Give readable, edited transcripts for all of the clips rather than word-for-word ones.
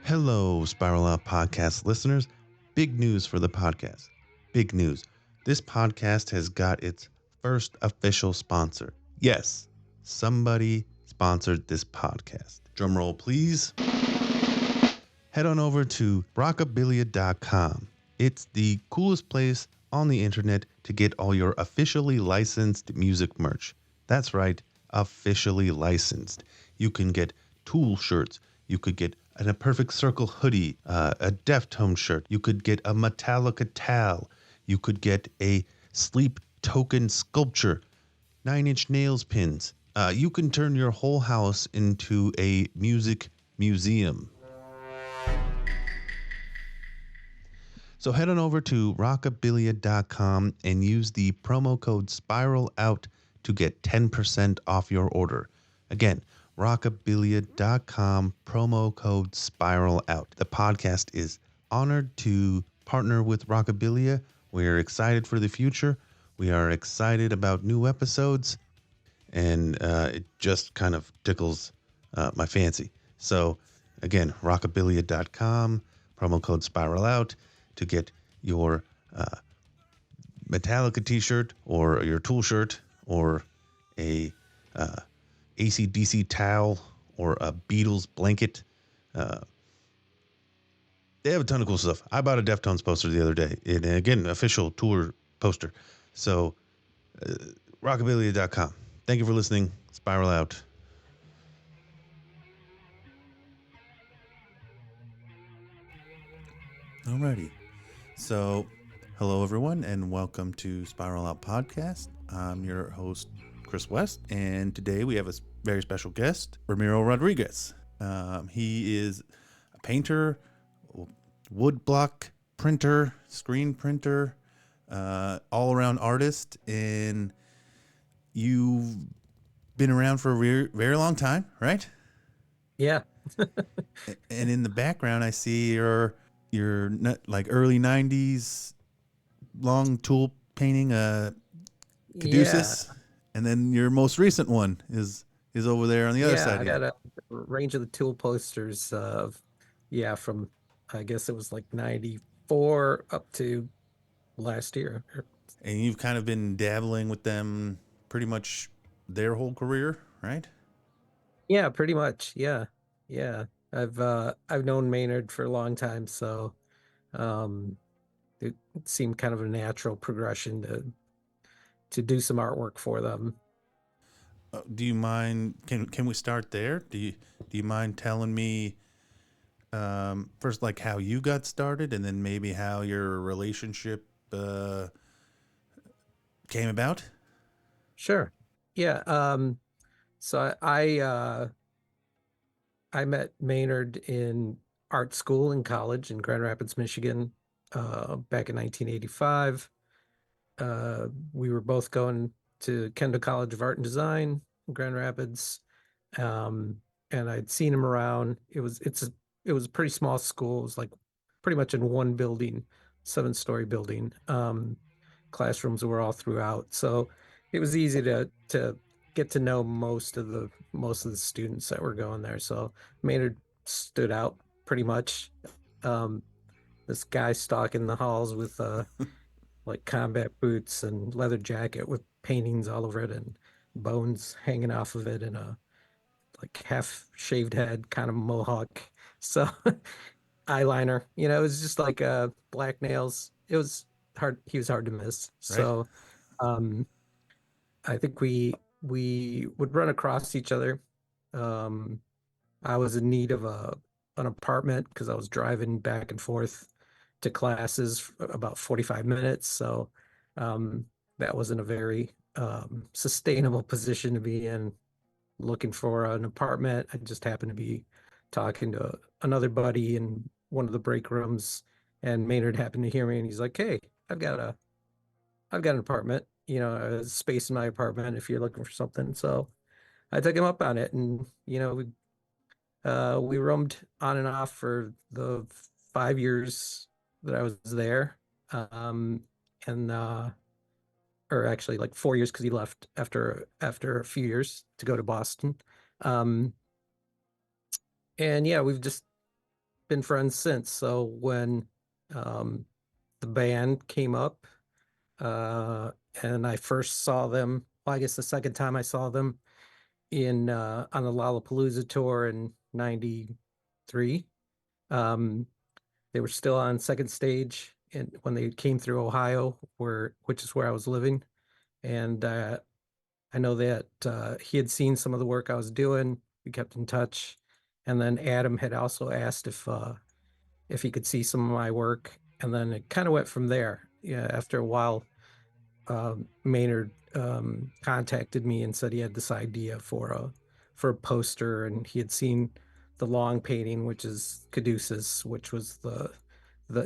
Hello, Spiral Out Podcast listeners. Big news for the podcast. Big news. This podcast has got its first official sponsor. Yes, somebody sponsored this podcast. Drumroll, please. Head on over to rockabilia.com. It's the coolest place on the internet to get all your officially licensed music merch. That's right, officially licensed. You can get Tool shirts. You could get a Perfect Circle hoodie, a Deftone shirt. You could get a Metallica towel. You could get a Sleep Token sculpture, 9-inch nails pins. You can turn your whole house into a music museum. So head on over to rockabilia.com and use the promo code SPIRALOUT to get 10% off your order. Again, rockabilia.com, promo code SPIRALOUT. The podcast is honored to partner with Rockabilia. We're excited for the future. We are excited about new episodes, and it just kind of tickles my fancy. So again, rockabilia.com, promo code SPIRALOUT to get your Metallica t-shirt or your Tool shirt or a AC/DC towel or a Beatles blanket. They have a ton of cool stuff. I bought a Deftones poster the other day. And again, official tour poster. So rockabilia.com. Thank you for listening. Spiral out. Alrighty. So, hello everyone, and welcome to Spiral Out Podcast. I'm your host, Chris West, and today we have a very special guest, Ramiro Rodriguez. He is a painter, woodblock printer, screen printer, all-around artist, and you've been around for a very, very long time, right? Yeah. And in the background, I see your like early 90s long tool painting, Caduceus. Yeah. And then your most recent one is over there on the other side I of you. got a range of the tool posters from I guess it was like 94 up to last year. And you've kind of been dabbling with them pretty much their whole career, right? Yeah, pretty much. Yeah. Yeah. I've known Maynard for a long time, so um it seemed kind of a natural progression to do some artwork for them. Do you mind? Can we start there? Do you mind telling me first, like how you got started, and then maybe how your relationship came about? Sure. Yeah. So I met Maynard in art school in college in Grand Rapids, Michigan, back in 1985. We were both going to Kendall College of Art and Design in Grand Rapids, and I'd seen him around. It was a pretty small school. It was like pretty much in one building, 7-story building. Classrooms were all throughout, so it was easy to get to know most of the students that were going there. So Maynard stood out pretty much. Um, this guy stalking the halls with like combat boots and leather jacket with paintings all over it and bones hanging off of it and a like half shaved head, kind of mohawk. So eyeliner, it was just like black nails. It was hard. He was hard to miss. Right. So um, I think we would run across each other. Um, I was in need of an apartment because I was driving back and forth to classes for about 45 minutes. So um, that wasn't a very sustainable position to be in. Looking for an apartment, I just happened to be talking to another buddy in one of the break rooms, and Maynard happened to hear me, and he's like, "Hey, I've got an apartment, a space in my apartment if you're looking for something." So I took him up on it, and we roamed on and off for the 5 years that I was there. Um, and or actually like 4 years because he left after a few years to go to Boston. Um, and yeah, we've just been friends since. So when um, the band came up, uh, and I first saw them, well, I guess the second time I saw them in on the Lollapalooza tour in '93. Um, they were still on second stage and when they came through Ohio, which is where I was living. And I know that he had seen some of the work I was doing. We kept in touch. And then Adam had also asked if he could see some of my work. And then it kind of went from there. Yeah, after a while, Maynard contacted me and said he had this idea for a poster, and he had seen the long painting, which is Caduceus, which was the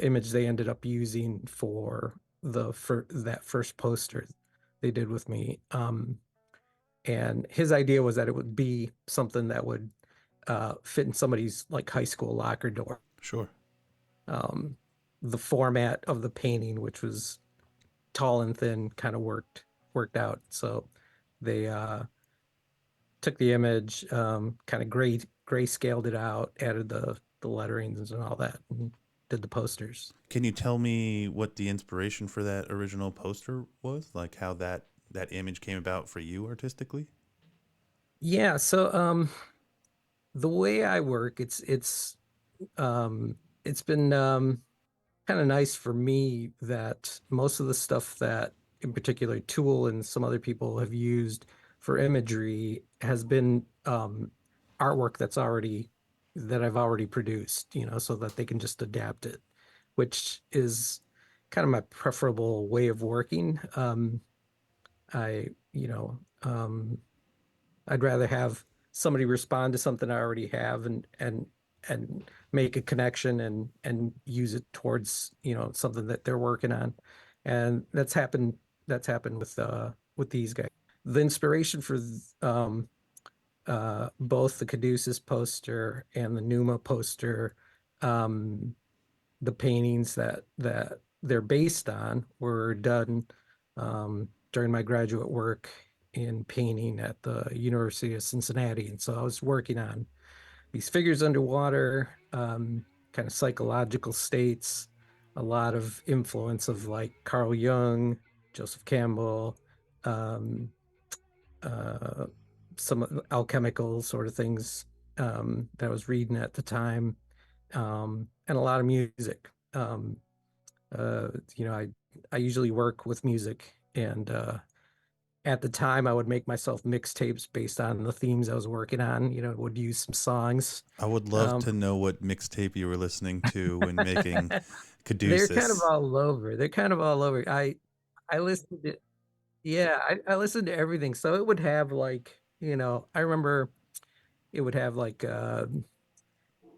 image they ended up using for that first poster they did with me. And his idea was that it would be something that would fit in somebody's like high school locker door. Sure. Um, the format of the painting, which was tall and thin, kind of worked out. So they took the image, kind of gray scaled it out, added the letterings and all that, and did the posters. Can you tell me what the inspiration for that original poster was? Like how that image came about for you artistically? Yeah, so the way I work, it's been kind of nice for me that most of the stuff that, in particular, Tool and some other people have used for imagery has been artwork that I've already produced, so that they can just adapt it, which is kind of my preferable way of working. I, you know, I'd rather have somebody respond to something I already have and make a connection and use it towards, something that they're working on. And that's happened with these guys. The inspiration for both the Caduceus poster and the Numa poster, um, the paintings that they're based on were done during my graduate work in painting at the University of Cincinnati. And so I was working on these figures underwater, kind of psychological states, a lot of influence of like Carl Jung, Joseph Campbell, um, uh, some alchemical sort of things that I was reading at the time, and a lot of music. Uh, I usually work with music, and at the time, I would make myself mixtapes based on the themes I was working on. Would use some songs. I would love Um, to know what mixtape you were listening to when making they're kind of Caduceus. all over. They're kind of all over. I listened to Yeah, I listened to everything. So it would have like, I remember it would have like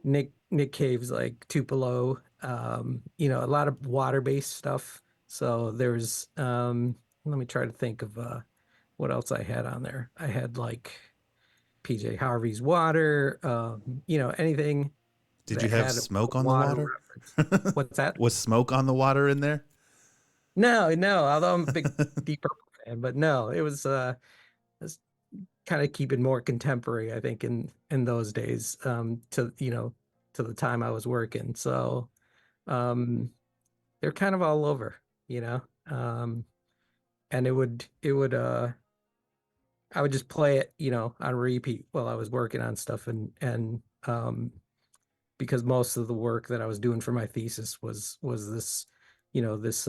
Nick Cave's like Tupelo, a lot of water-based stuff. So there's let me try to think of what else I had on there. I had like PJ Harvey's Water, anything Did you that have had a smoke on the water water? reference. What's that? Was smoke on the water in there? No, no, although I'm a big Deep Purple fan, but no, it was kind of keep it more contemporary, I think, in those days, to the time I was working. So um, they're kind of all over, you know. Um, and I would just play it, on repeat while I was working on stuff, and because most of the work that I was doing for my thesis was this, this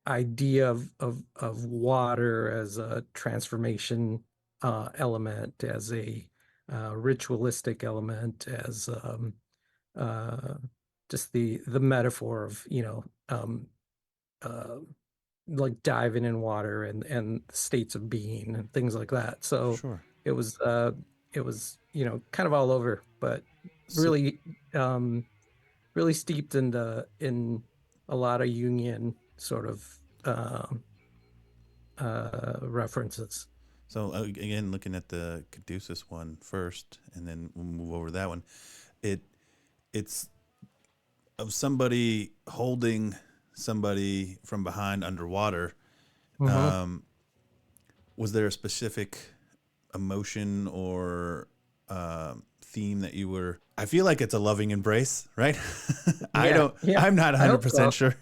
idea of water as a transformation element, as a ritualistic element, as uh, just the metaphor of uh, like diving in water and states of being and things like that. So Sure. it was uh, it was kind of all over, but So, really um, really steeped in a lot of Jungian sort of references. again, looking at the Caduceus one first, and then we'll move over to that one. It it's of somebody holding somebody from behind underwater. Hmm. Um, was there a specific emotion or theme that you were. I feel like it's a loving embrace, right? I Yeah, don't. yeah. I'm not I hope 100% so. sure.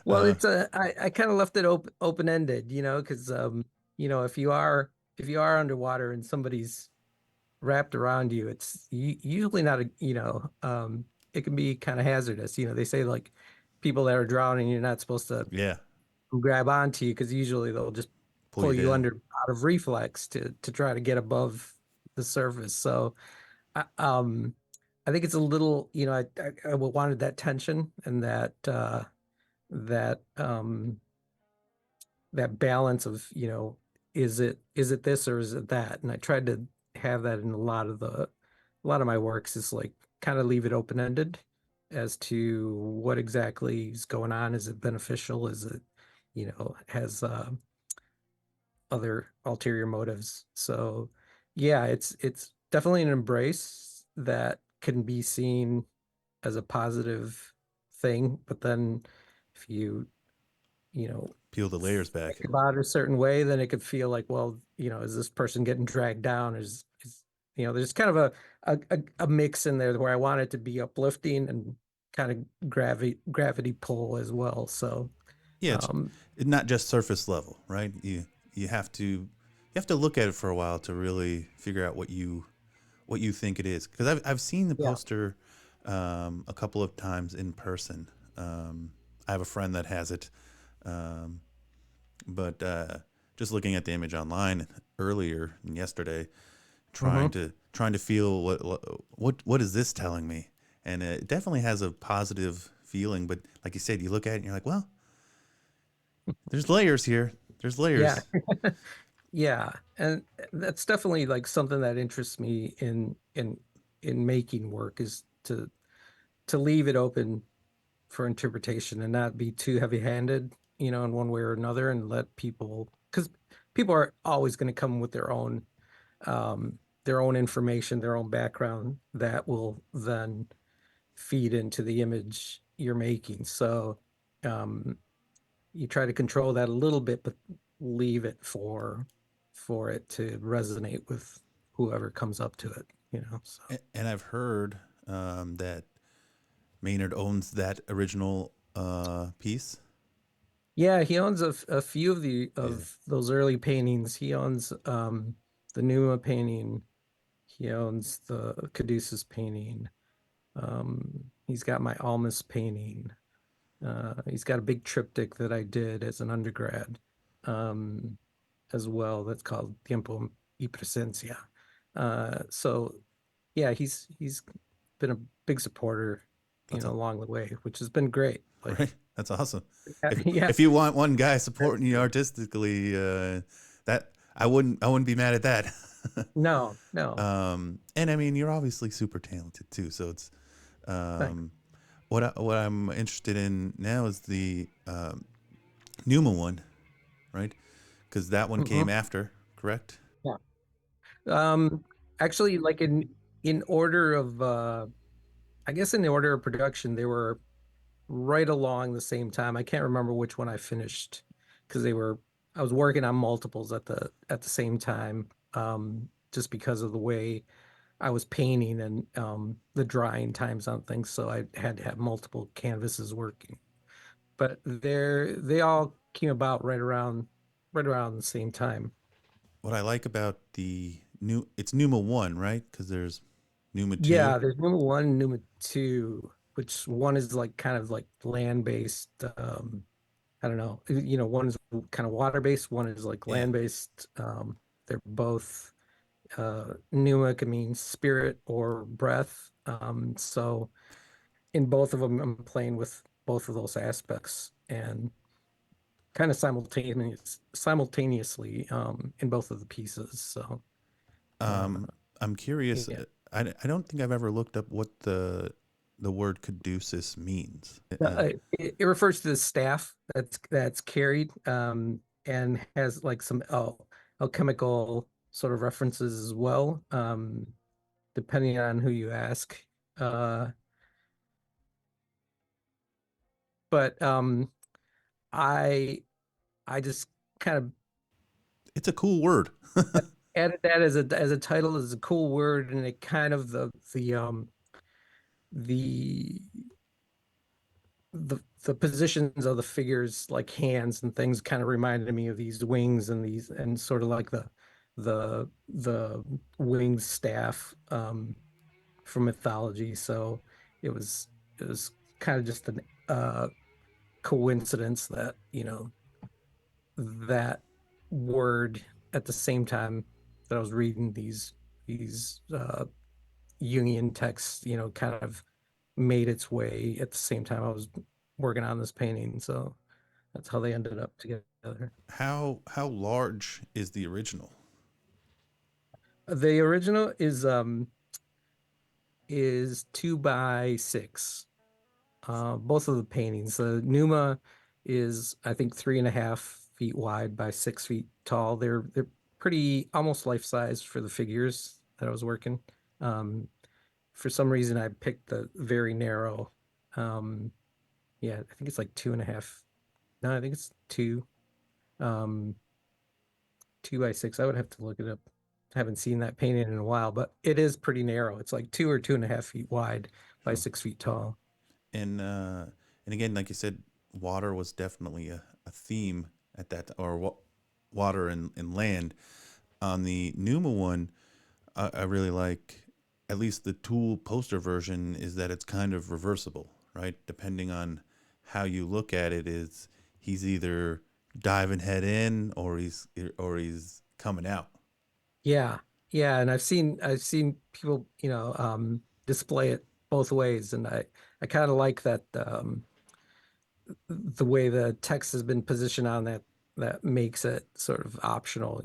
Well, uh, I kind of left it open ended, because if you are underwater and somebody's wrapped around you, it's usually not it can be kind of hazardous. They say like people that are drowning, you're not supposed to yeah, grab onto you because usually they'll just pull you pull you down. under out of reflex to try to get above the surface. So, I, um, I think it's a little, I wanted that tension and that that balance of, is it this or is it that? And I tried to have that in a lot of my works is like kind of leave it open-ended as to what exactly is going on. Is it beneficial? Is it, has other ulterior motives? So yeah, it's definitely an embrace that can be seen as a positive thing, but then if you know, Peel the layers back. think about it a certain way, then it could feel like, well, is this person getting dragged down? There's kind of a mix in there where I want it to be uplifting and kind of gravity pull as well. So, Yeah, um, it's not just surface level, right? You have to look at it for a while to really figure out what you think it is. Because I've seen the yeah. poster a couple of times in person. I have a friend that has it, um, but just looking at the image online earlier and yesterday, Hmm. trying to feel what is this telling me, and it definitely has a positive feeling. But like you said, you look at it and you're like, well, there's layers here. There's Yeah. layers. Yeah. And that's definitely like something that interests me in making work is to leave it open for interpretation and not be too heavy-handed, in one way or another, and let people, because people are always going to come with their own information, their own background that will then feed into the image you're making. So, um, you try to control that a little bit, but leave it for it to resonate with whoever comes up to it. So. And I've heard that Maynard owns that original piece. Yeah, he owns a few of the Yeah. of those early paintings. He owns the Numa painting. He owns the Caduceus painting. He's got my Almas painting. He's got a big triptych that I did as an undergrad, um, as well. That's called Tiempo y Presencia. So yeah, he's been a big supporter, That's along the way, which has been great. Like, right. That's awesome. yeah, If you want one guy supporting you artistically, that I wouldn't be mad at that. no, no, And I mean, you're obviously super talented too. So it's thanks. um, what I'm interested in now is the Numa one, right? Because that one came Hmm. after, correct? Yeah. Actually, like in order of I guess in the order of production, they were right along the same time. I can't remember which one I finished because I was working on multiples at the same time, just because of the way I was painting and the drying times on things. So I had to have multiple canvases working. But they all came about right around the same time. What I like about the new, it's Numa one, right? Because there's Numa two. Yeah, there's Numa 1 and Numa 2, which one is like kind of like land-based. I don't know. One is kind of water-based, one is like Yeah. land-based. They're both Numa can mean spirit or breath. So in both of them, I'm playing with both of those aspects and kind of simultaneously in both of the pieces. So uh, I'm curious. yeah. I don't think I've ever looked up what the word caduceus means. It refers to the staff that's carried, and has like some alchemical sort of references as well, depending on who you ask. Uh, but I I just kind of It's a cool word. added that as a title is a cool word, and it kind of the the positions of the figures, like hands and things, kind of reminded me of these wings and these, and sort of like the winged staff from mythology. So it was it was kind of just an coincidence that, that word at the same time that I was reading these Jungian texts, kind of made its way at the same time I was working on this painting. So that's how they ended up together. How large is the original? The original is 2 by 6. Both of the paintings. The Numa is, I think, 3.5 feet wide by 6 feet tall. They're pretty almost life size for the figures that I was working. Um, for some reason, I picked the very narrow. Um, yeah, I think it's like 2.5. No, I think it's two. Um, 2 by 6. I would have to look it up. I haven't seen that painted in a while, but it is pretty narrow. It's like 2 or 2.5 feet wide by Sure. 6 feet tall. And again, like you said, water was definitely a theme at that, or water and land. On the Numa one, I really like, at least the tool poster version, is that it's kind of reversible, right? Depending on how you look at it, is he's either diving head in, or he's coming out. Yeah, yeah, and I've seen people, display it both ways, and I kind of like that the way the text has been positioned on that makes it sort of optional.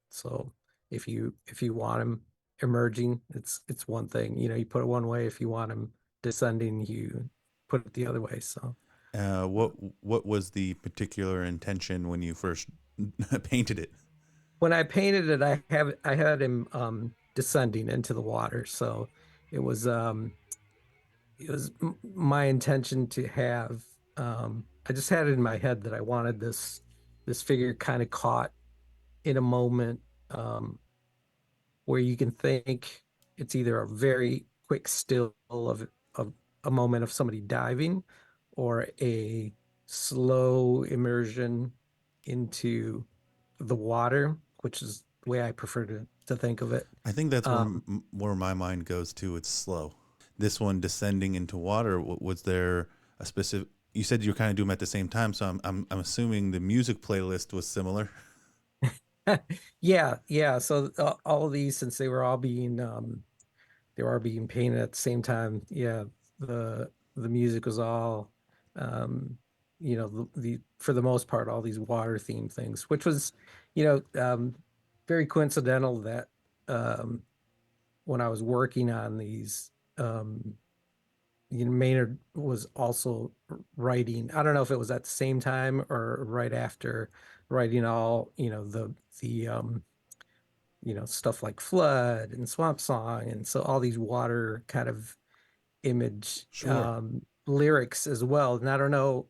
So if you want him emerging, it's one thing. You put it one way. If you want him descending, you put it the other way. So What was the particular intention when you first painted it? when I painted it, I had him descending into the water. So it was um my intention to have I just had it in my head that I wanted this figure kind of caught in a moment where you can think it's either a very quick still of a moment of somebody diving, or a slow immersion into the water, which is the way I prefer to think of it. I think that's where Um, where my mind goes to. It's slow. This one descending into water. Was there a specific? You said you were kind of doing them at the same time, so I'm assuming the music playlist was similar. yeah, yeah. So all of these, since they were all being painted at the same time. Yeah, the music was all, um, the for the most part, all these water themed things, which was, you know, um, very coincidental that um, when I was working on these, Maynard was also writing. I don't know if it was at the same time or right after writing all, the stuff like Flood and Swamp Song, and so all these water kind of image Sure. lyrics as well. And I don't know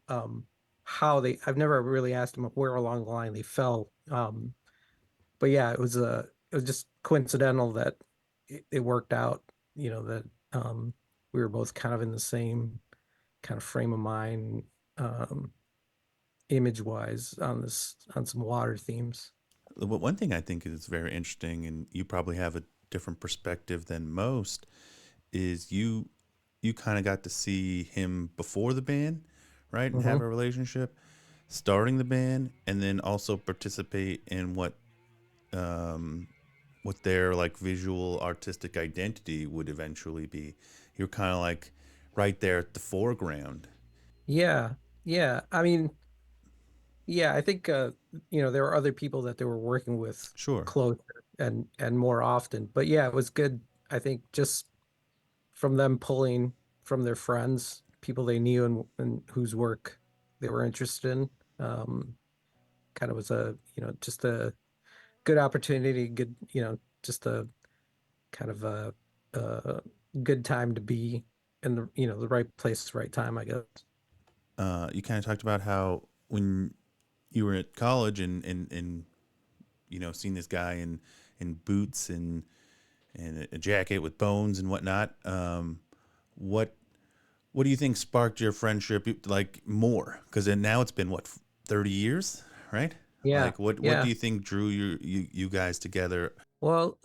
how I've never really asked them where along the line they fell. But yeah, it was just coincidental that it worked out, that we were both kind of in the same kind of frame of mind, um, image wise, on some water themes. One thing I think is very interesting, and you probably have a different perspective than most, is you kind of got to see him before the band, right, and have Hmm. a relationship, starting the band, and then also participate in um, what their like visual artistic identity would eventually be. You're kind of like right there at the foreground. Yeah, yeah. I mean, yeah, I think there were other people that they were working with Sure. closer and more often. But yeah, it was good, I think, just from them pulling from their friends, people they knew and whose work they were interested in. Kind of was just a good opportunity, good, just a kind of a good time to be in the right place, right time, I guess. You kind of talked about how when you were at college and seen this guy in boots and a jacket with bones and whatnot. What what do you think sparked your friendship like more? Because now it's been what 30 years, right? Yeah, Like what do yeah. you think drew you guys together? Well,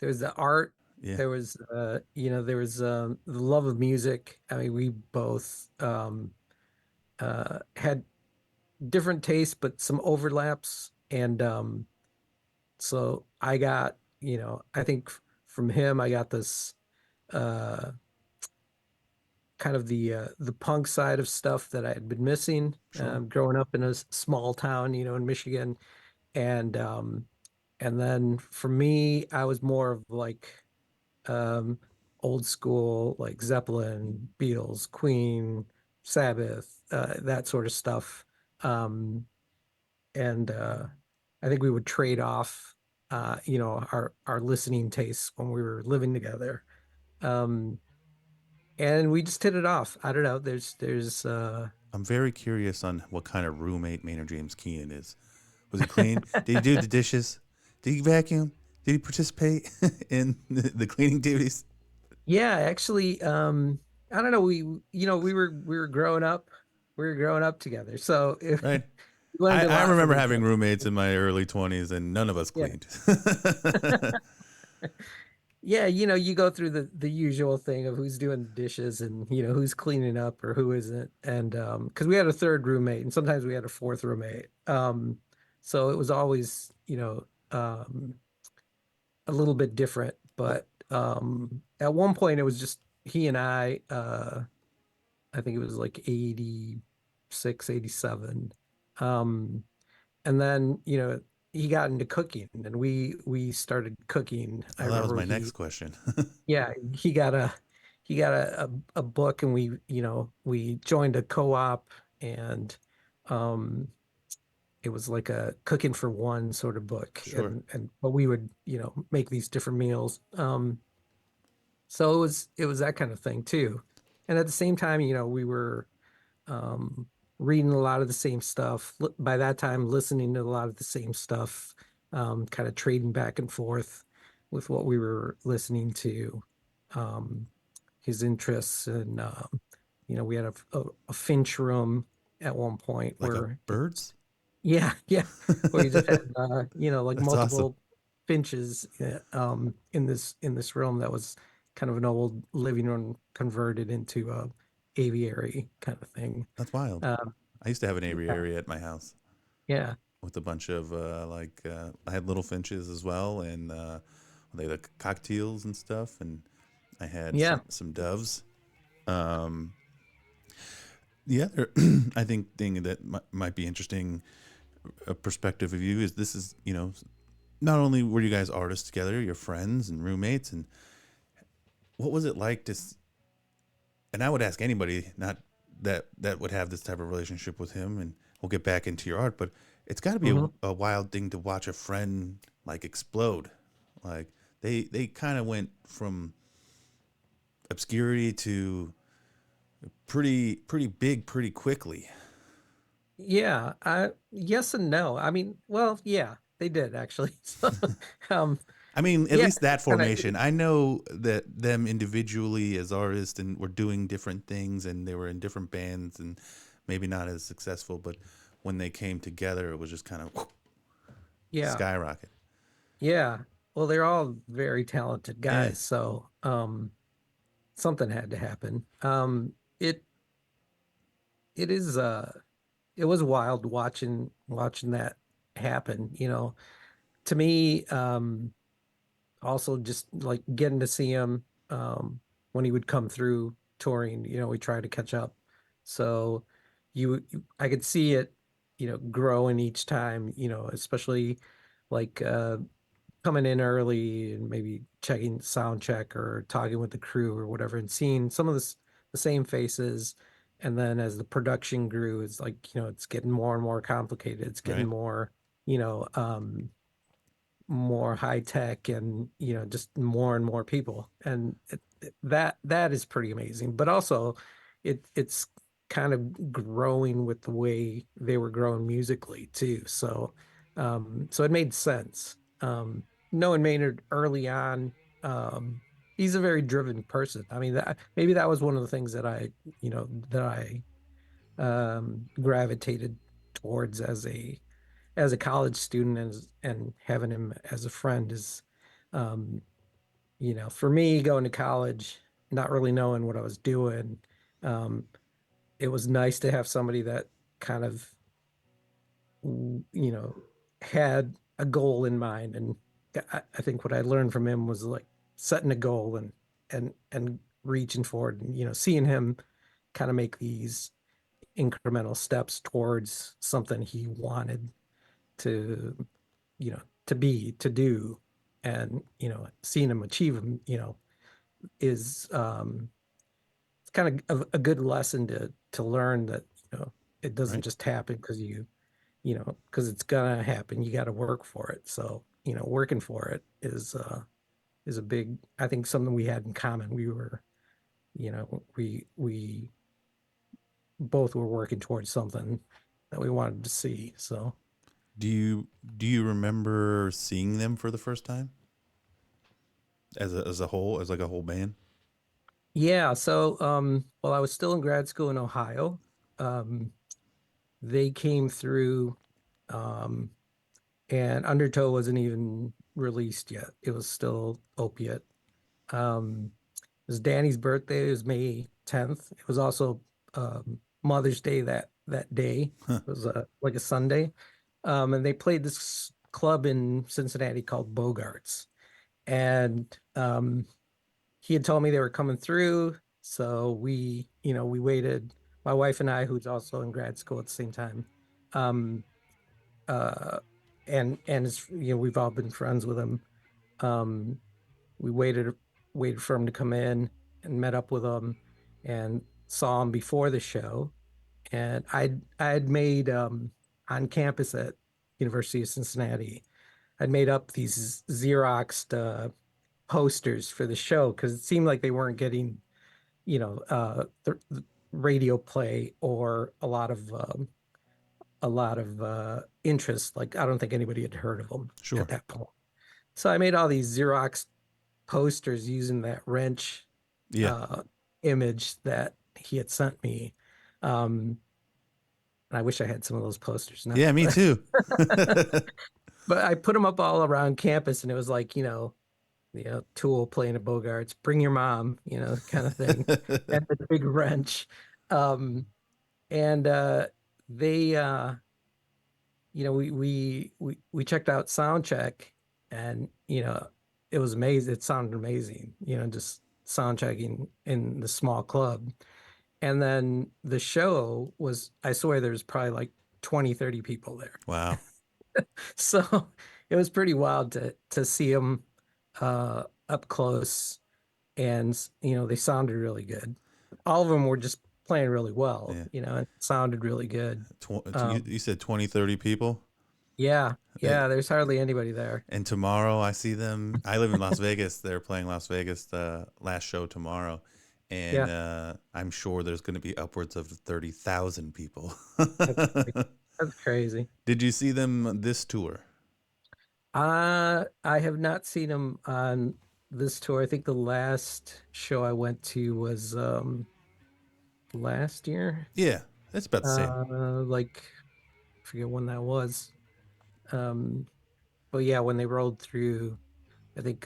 there was the art. Yeah, There was, there was the love of music. I mean, we both had different tastes, but some overlaps. And so I got, I think from him, I got this uh, kind of the punk side of stuff that I had been missing sure. growing up in a small town, in Michigan. And then for me, I was more of like um, old school, like Zeppelin, Beatles, Queen, Sabbath, that sort of stuff. Um, and I think we would trade off, our listening tastes when we were living together. Um, and we just hit it off. I don't know. I'm very curious on what kind of roommate Maynard James Keenan is. Was he clean? Did he do the dishes? Did he vacuum? Did he participate in the cleaning duties? Yeah, actually, I don't know. We were growing up, together. So if Right. we learned a I lot from remember each having other. roommates in my early 20s and none of us Yeah. cleaned. Yeah, you go through the usual thing of who's doing the dishes and who's cleaning up or who isn't. And because we had a third roommate and sometimes we had a fourth roommate. So it was always, a little bit different, Well, but at one point it was just he and I think it was like 86, 87. Um, and then, he got into cooking and we started cooking. I that was remember my next question. yeah, he got a book and we joined a co-op and um it was like a cooking for one sort of book Sure. and but we would, make these different meals. So it was that kind of thing too. And at the same time, we were um, reading a lot of the same stuff. By that time, listening to a lot of the same stuff, kind of trading back and forth with what we were listening to, um, his interests. And, we had a Finch room at one point Like a where, birds? yeah, yeah, where you just had, like That's awesome. multiple Finches in this room that was kind of an old living room converted into a aviary kind of thing. That's wild. Um, I used to have an yeah, aviary at my house yeah, with a bunch of I had little finches as well, and they like cocktails and stuff, and I had yeah. some doves. Um, the other I think thing that might be interesting, a perspective of you is this is not only were you guys artists together, you're friends and roommates, and what was it like to? And I would ask anybody not that would have this type of relationship with him, and we'll get back into your art, but it's got to be Hmm. a wild thing to watch a friend like explode. Like they kind of went from obscurity to pretty big pretty quickly. Yeah. Yes and no. I mean, well, yeah, they did actually. So, um, I mean, at yeah, least that kind of. formation. I know that them individually as artists and were doing different things and they were in different bands and maybe not as successful, but when they came together, it was just kind of Yeah, skyrocket. yeah. Well, they're all very talented Yeah, guys, so something had to happen. It is it was wild watching that happen, to me. Also just like getting to see him when he would come through touring, we tried to catch up. So I could see it, growing each time, especially like coming in early and maybe checking sound check or talking with the crew or whatever and seeing some of the same faces. And then as the production grew, it's like, it's getting more and more complicated. It's getting right. you know, um, more high tech and just more and more people and that is pretty amazing, but also it's kind of growing with the way they were growing musically too. So So it made sense. Knowing Maynard early on, he's a very driven person. I mean, maybe that was one of the things that I gravitated towards as a college student, and having him as a friend is, um, for me going to college, not really knowing what I was doing. Um, it was nice to have somebody that kind of, you know, had a goal in mind. And I think what I learned from him was like setting a goal and reaching forward, and, seeing him kind of make these incremental steps towards something he wanted to, to do. And, seeing him achieve them, is, it's kind of a good lesson to learn that, it doesn't Right. just happen because it's gonna happen. You got to work for it. So, working for it is a big, I think, something we had in common. We both were working towards something that we wanted to see. So Do you remember seeing them for the first time as a whole, as like a whole band? yeah, so while I was still in grad school in Ohio, um, they came through, um, and Undertow wasn't even released yet. It was still Opiate. It was Danny's birthday. It was May 10th. It was also Mother's Day that day. Huh. It was like a Sunday. And they played this club in Cincinnati called Bogarts. And he had told me they were coming through. So we waited. My wife and I, who's also in grad school at the same time, um, uh, and it's, we've all been friends with him. Um, we waited for him to come in and met up with him and saw him before the show. And I had made, on campus at University of Cincinnati, I'd made up these Xeroxed posters for the show because it seemed like they weren't getting, the radio play or a lot of interest. Like, I don't think anybody had heard of them Sure. at that point. So I made all these Xerox posters using that wrench Yeah. uh, image that he had sent me. Um, and I wish I had some of those posters now. Yeah, me too. But I put them up all around campus, and it was like, Tool playing at Bogarts, Bring Your Mom, kind of thing, and the big wrench. Um, and they, we checked out sound check, and it was amazing. It sounded amazing, just sound checking in the small club. And then the show was, I swear there's probably like 20, 30 people there. Wow. So it was pretty wild to see them up close. And they sounded really good. All of them were just playing really well, Yeah. and it sounded really good. You said 20, 30 people? Yeah, Uh, yeah, there's hardly anybody there. And tomorrow I see them. I live in Las Vegas. They're playing Las Vegas the last show tomorrow. And Yeah, I'm sure there's going to be upwards of 30,000 people. that's that's crazy. Did you see them this tour? I have not seen them on this tour. I think the last show I went to was last year. Yeah, it's about the same. Like, I forget when that was. Um, but yeah, when they rolled through, I think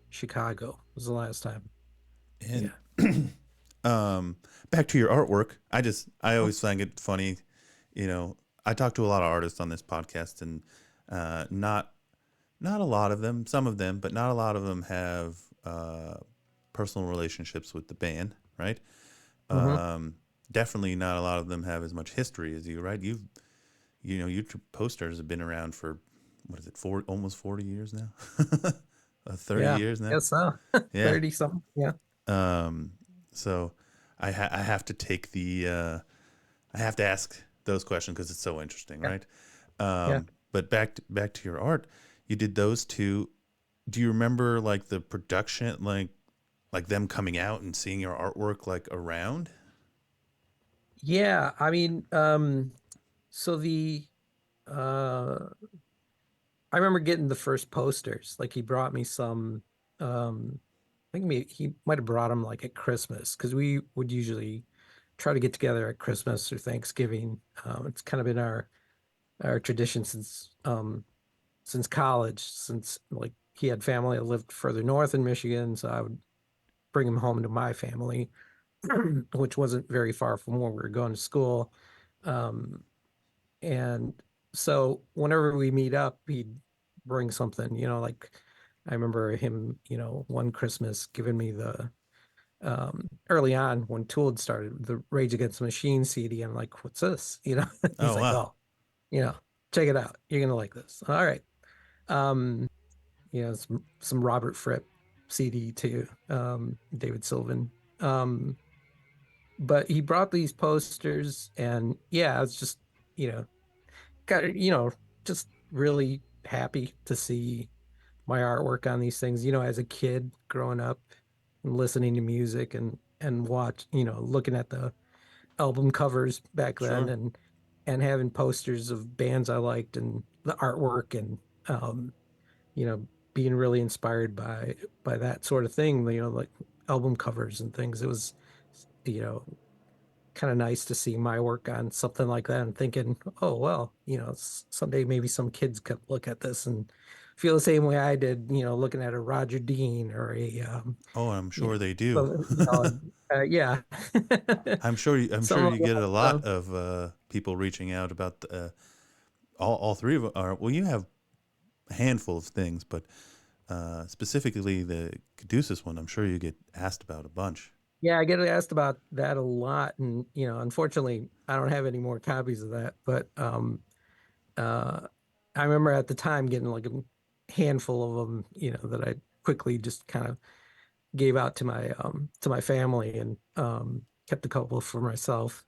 Chicago was the last time. And Yeah. back to your artwork. I always find it funny. I talk to a lot of artists on this podcast, and not a lot of them, some of them, but not a lot of them have personal relationships with the band, right? Hmm. Definitely not a lot of them have as much history as you, right? Your posters have been around for, what is it, almost 40 years now? 30 Yeah. years now? Guess so. Yeah. 30 something. Yeah. Um, so I have to take I have to ask those questions because it's so interesting, Yeah. right? Yeah. But back to your art, you did those two. Do you remember like the production, like them coming out and seeing your artwork like around? Yeah. I mean, so the Uh, I remember getting the first posters. Like he brought me some. I think he might have brought them like at Christmas because we would usually try to get together at Christmas or Thanksgiving. It's kind of been our tradition since college, since like he had family that lived further north in Michigan, so I would bring him home to my family, which wasn't very far from where we were going to school. Um, and so whenever we meet up, he'd bring something, like I remember him, one Christmas giving me the early on when Tool had started the Rage Against the Machine CD. I'm like, what's this? He's Oh like, wow, oh, you know, check it out. You're gonna like this. All right. Um, some Robert Fripp CD too, David Sylvan. Um, but he brought these posters, and yeah, it's just you know, got just really happy to see my artwork on these things. As a kid growing up and listening to music and watch, looking at the album covers back then sure, and having posters of bands I liked and the artwork and um, you know, being really inspired by that sort of thing, like album covers and things. It was, you know, kind of nice to see my work on something like that and thinking, oh, well, someday maybe some kids could look at this and feel the same way I did, looking at a Roger Dean or oh, I'm you know, sure they do. so, yeah. I'm sure Some you get a lot of people reaching out about all three of them are. Well, you have a handful of things, but specifically the Caduceus one, I'm sure you get asked about a bunch. Yeah, I get asked about that a lot, and unfortunately, I don't have any more copies of that. But uh, I remember at the time getting like a handful of them, that I quickly just kind of gave out to my family and kept a couple for myself.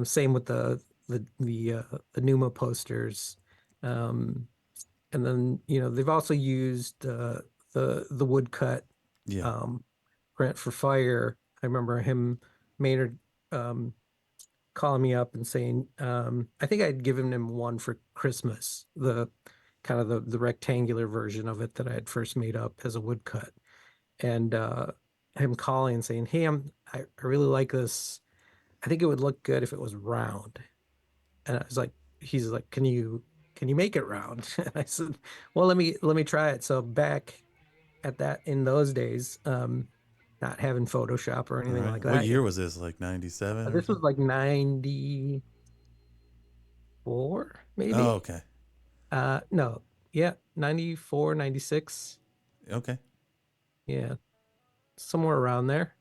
Same with the Numa posters, um, and then they've also used the woodcut Yeah. um, Grant for Fire. I remember him, Maynard, um, calling me up and saying, I think I'd given him one for Christmas, the kind of the rectangular version of it that I had first made up as a woodcut. And him calling and saying, hey, I really like this. I think it would look good if it was round. And I was like, he's like, can you make it round? And I said, well, let me try it. So back at that in those days, not having Photoshop or All anything right. like What that year yet. was this? Like 97 or This was something? like 94, Oh, maybe. okay. No, yeah, 94, 96. Okay. Yeah, somewhere around there.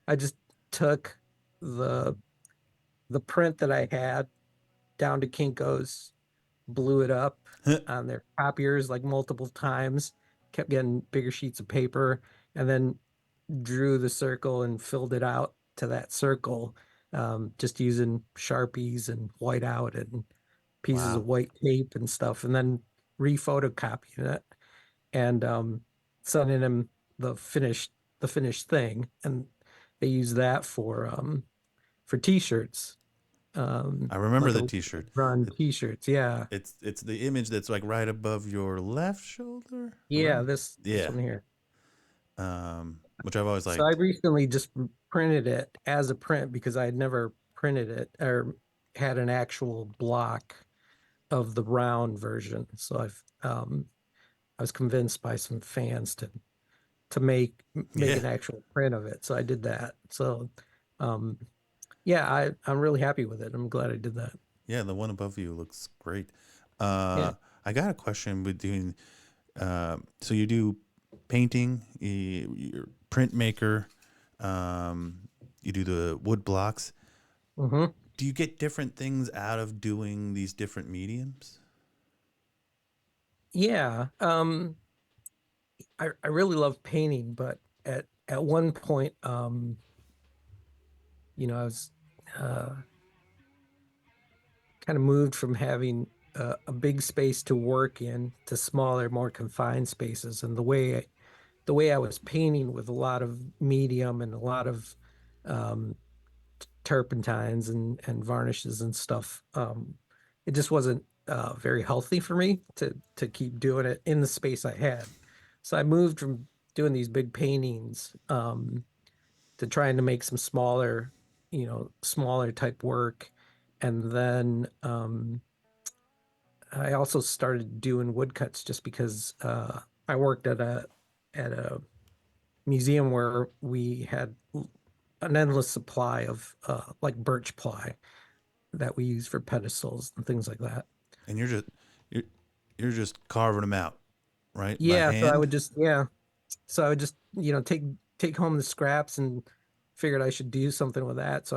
I just took the the print that I had down to Kinko's, blew it up on their copiers like multiple times, kept getting bigger sheets of paper, and then drew the circle and filled it out to that circle, just using Sharpies and whiteout and pieces of Wow. white tape and stuff, and then refotocopying it and sending him the finished thing, and they use that for t-shirts, I remember like the a T-shirt. run It, t-shirts. Yeah, it's the image that's like right above your left shoulder, yeah, right? this Yeah. one here. Which I've always So I liked. recently just printed it as a print because I had never printed it or had an actual block of the round version. So I was convinced by some fans to make Yeah. an actual print of it. So I did that. So um yeah, I'm really happy with it. I'm glad I did that. Yeah, the one above you looks great. Yeah. I got a question with doing. So you do painting, you're a printmaker, you do the wood blocks. Hmm. Do you get different things out of doing these different mediums? Yeah. I really love painting, but at one point, I was uh kind of moved from having a big space to work in to smaller, more confined spaces. And the way I was painting with a lot of medium and a lot of um, turpentines and varnishes and stuff, it just wasn't very healthy for me to keep doing it in the space I had. So I moved from doing these big paintings to trying to make some smaller, smaller type work. And then I also started doing woodcuts just because I worked at a museum where we had an endless supply of like birch ply that we use for pedestals and things like that. And you're you're just carving them out, right? By Yeah, so I hand. would just yeah, so I would just take home the scraps and figured I should do something with that.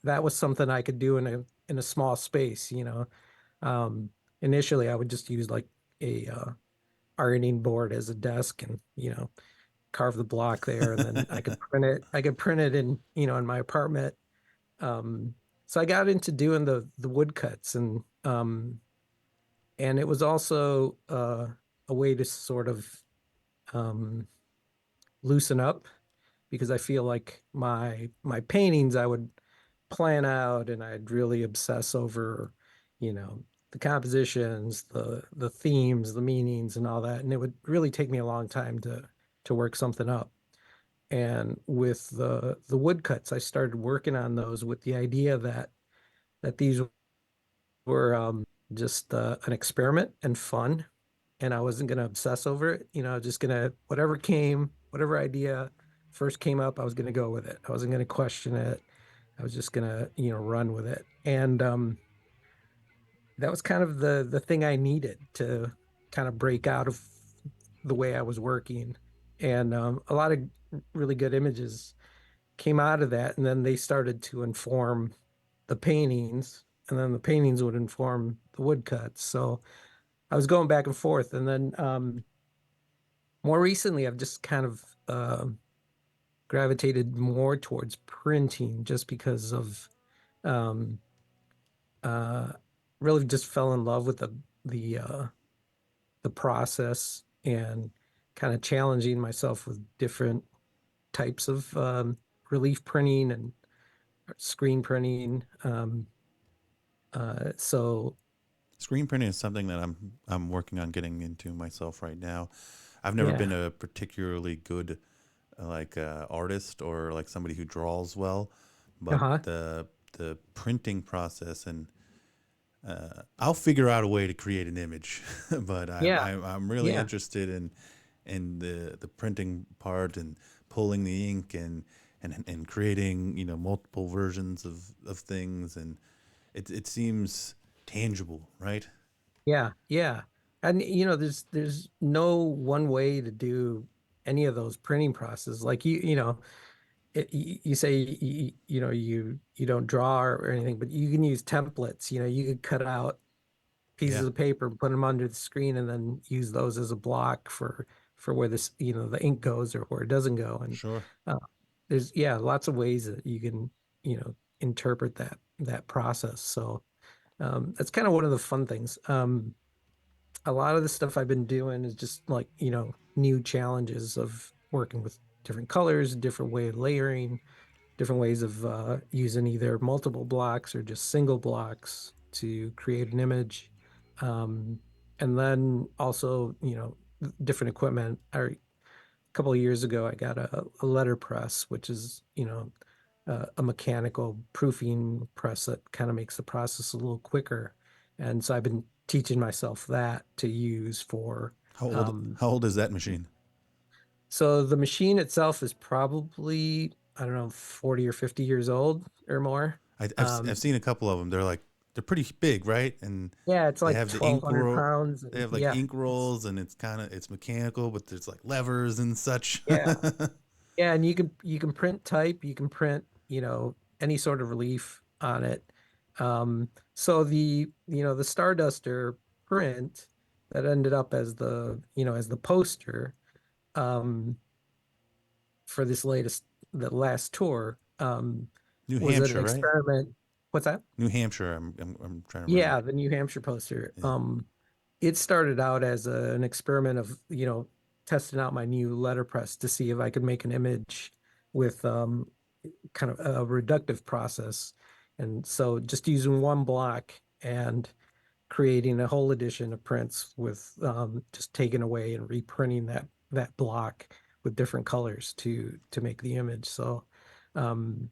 That was something I could do in a small space. Initially, I would just use like a ironing board as a desk and carve the block there, and then I could print it. I could print it in my apartment. Um, so I got into doing the woodcuts, and it was also a way to sort of um, loosen up because I feel like my paintings I would plan out and I'd really obsess over, you know, the compositions, the themes, the meanings, and all that, and it would really take me a long time to work something up. And with the woodcuts, I started working on those with the idea that these were just an experiment and fun, and I wasn't going to obsess over it. Just going to whatever idea first came up, I was going to go with it. I wasn't going to question it. I was just going to, run with it. And that was kind of the thing I needed to kind of break out of the way I was working. And a lot of really good images came out of that, and then they started to inform the paintings, and then the paintings would inform the woodcuts. So I was going back and forth, and then more recently, I've just kind of gravitated more towards printing, just because of um, uh, really just fell in love with the process and kind of challenging myself with different types of relief printing and screen printing. So Screen printing is something that I'm working on getting into myself right now. I've never been yeah, a particularly good artist or like somebody who draws well, but uh-huh, the printing process and I'll figure out a way to create an image, but yeah, I'm really yeah, interested in the printing part and pulling the ink and creating multiple versions of things, and it seems tangible, right? yeah. And there's no one way to do any of those printing processes. Like you say you don't draw or anything, but you can use templates. You could cut out pieces Yeah, of paper, put them under the screen, and then use those as a block for where this the ink goes or where it doesn't go. And sure. uh, there's lots of ways that you can interpret that process. So that's kind of one of the fun things. A lot of the stuff I've been doing is just like new challenges of working with different colors, different way of layering, different ways of using either multiple blocks or just single blocks to create an image. Um, and then also, different equipment. A couple of years ago, I got a letterpress, which is, a mechanical proofing press that kind of makes the process a little quicker. And so I've been teaching myself that to use for um, How old is that machine? so the machine itself is probably, I don't know, 40 or 50 years old or more. I've Um, seen a couple of them. They're pretty big, right? And yeah, it's they like have the ink 1,200 roll. pounds. They And have like yeah, ink rolls, and it's mechanical, but there's like levers and such. yeah, yeah. And you can print type, you can print, any sort of relief on it. So the Starduster print that ended up as the poster, um, for the last tour, New was an Hampshire, right? experiment. What's that? New Hampshire. I'm trying to remember. Yeah, the New Hampshire poster. Yeah. It started out as an experiment of, testing out my new letterpress to see if I could make an image with kind of a reductive process. And so just using one block and creating a whole edition of prints with just taking away and reprinting that block with different colors to make the image. Um,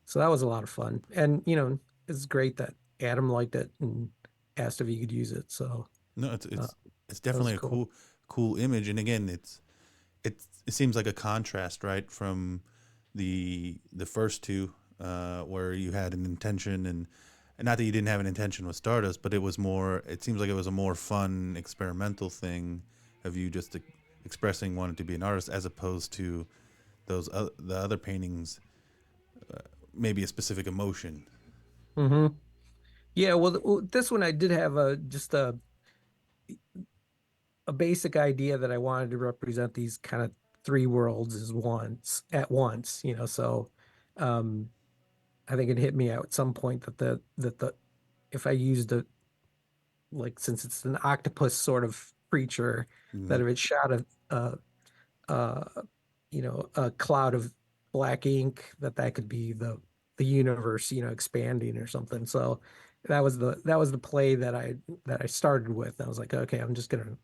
so that was a lot of fun, and it's great that Adam liked it and asked if he could use it. So No, uh, it's that was definitely a cool. cool image, and again, it seems like a contrast, right, from the first two, where you had an intention, and not that you didn't have an intention with Stardust, but it was more. It seems like it was a more fun, experimental thing of you just expressing wanting to be an artist, as opposed to the other paintings, maybe a specific emotion. Hmm. Yeah, well, this one I did have just a basic idea that I wanted to represent these kind of three worlds as once at once. So um, I think it hit me at some point that the if I used a like since it's an octopus sort of creature, Mm-hmm. that if it shot uh a cloud of black ink, that could be the universe, expanding or something. So that was the play that I started with. I was like, okay, I'm just gonna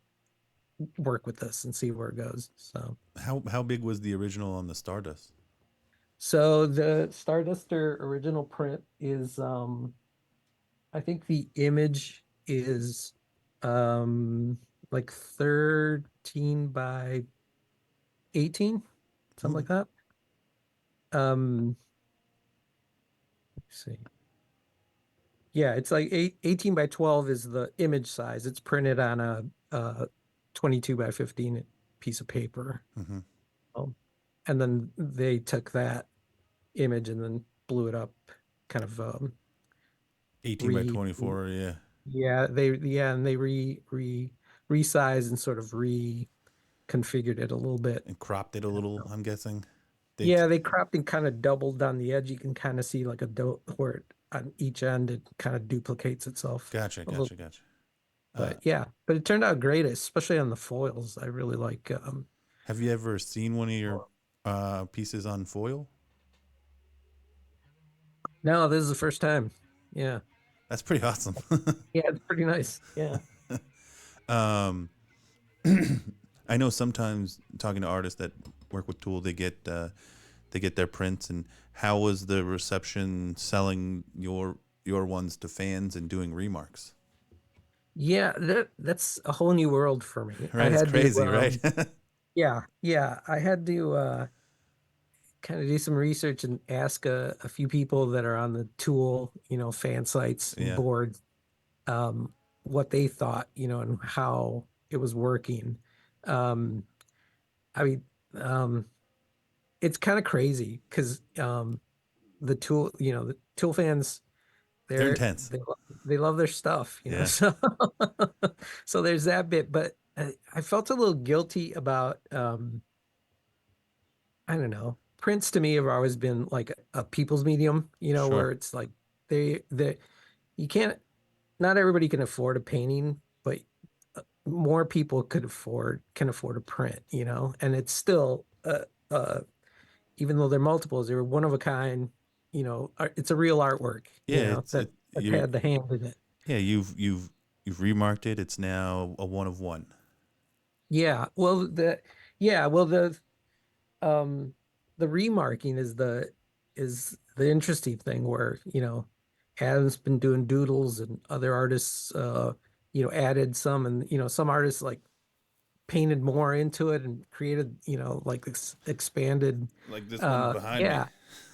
work with this and see where it goes. How big was the original on the Stardust? So the Starduster original print is I think the image is like 13 by 18, something Okay. like that. Let's see. Yeah, it's like 18 by 12 is the image size. It's printed on a 22 by 15 piece of paper. Mm-hmm. Um, and then they took that image and then blew it up, kind of 18 by re 24. Yeah, and they resized and sort of reconfigured it a little bit. and cropped it a little. I'm guessing. They Yeah, they cropped and kind of doubled on the edge. You can kind of see like a do where on each end it kind of duplicates itself Gotcha, a little. gotcha. Uh, But yeah, but it turned out great, especially on the foils. I really like. have you ever seen one of your pieces on foil? No, this is the first time. Yeah, That's pretty awesome. yeah, it's pretty nice. Yeah. um, I know sometimes talking to artists that work with Tool, they get their prints. And how was the reception selling your ones to fans and doing remarks? Yeah, that's a whole new world for me. I Right, it's had to crazy, right? yeah, I had to kind of do some research and ask a few people that are on the Tool, fan sites and Yeah, boards, what they thought, and how it was working. Um, I mean, it's kind of crazy because the Tool fans, they're they're intense. they love their stuff, Yeah, so so there's that bit. But I felt a little guilty about I don't know. Prints to me have always been like a people's medium, sure. where it's like they you can't not everybody can afford a painting, but more people can afford a print, and it's still even though they're multiples, they're one of a kind, it's a real artwork, Yeah, that that's you're had the hand in it. yeah you've remarked it. It's now a one of one. Yeah, well um the remarking is the interesting thing where, Adam's been doing doodles and other artists added some, and some artists like painted more into it and created, like expanded Like this one behind me. yeah.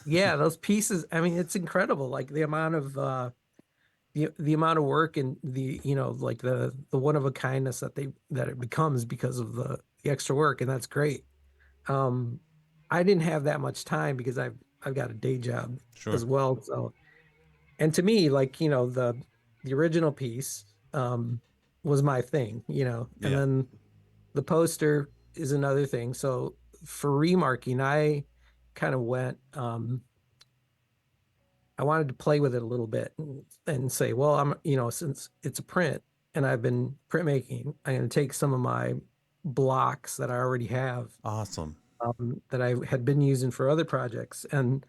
Yeah, those pieces, I mean, it's incredible. Like the amount of work and the, like the one of a kindness that it becomes because of the extra work, and that's great. Um, I didn't have that much time because I've got a day job Sure. as well. So, and to me, like, the original piece was my thing, and Yeah. then the poster is another thing. So for remarking, I kind of went I wanted to play with it a little bit and say, well, since it's a print and I've been printmaking, I'm going to take some of my blocks that I already have, Awesome. that I had been using for other projects, and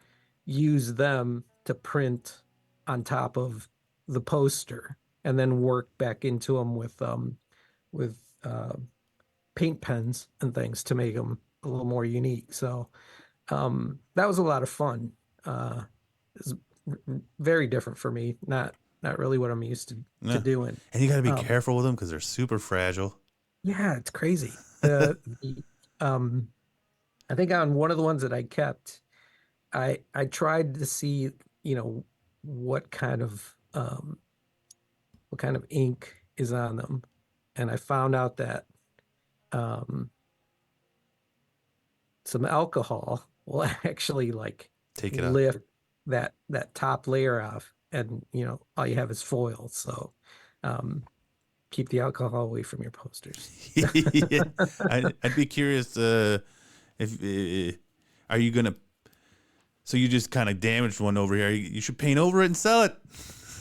use them to print on top of the poster. and then work back into them with paint pens and things to make them a little more unique. So that was a lot of fun. It's very different for me. Not really what I'm used to No. doing. And you got to be Um, careful with them because they're super fragile. yeah, it's crazy. The I think on one of the ones that I kept, I tried to see, you know, what kind of what kind of ink is on them, and I found out that um, some alcohol will actually like Take it out. lift that top layer off, and you know all you have is foil. So um, keep the alcohol away from your posters. Yeah. I'd be curious if are you gonna. So you just kind of damaged one over here. You should paint over it and sell it.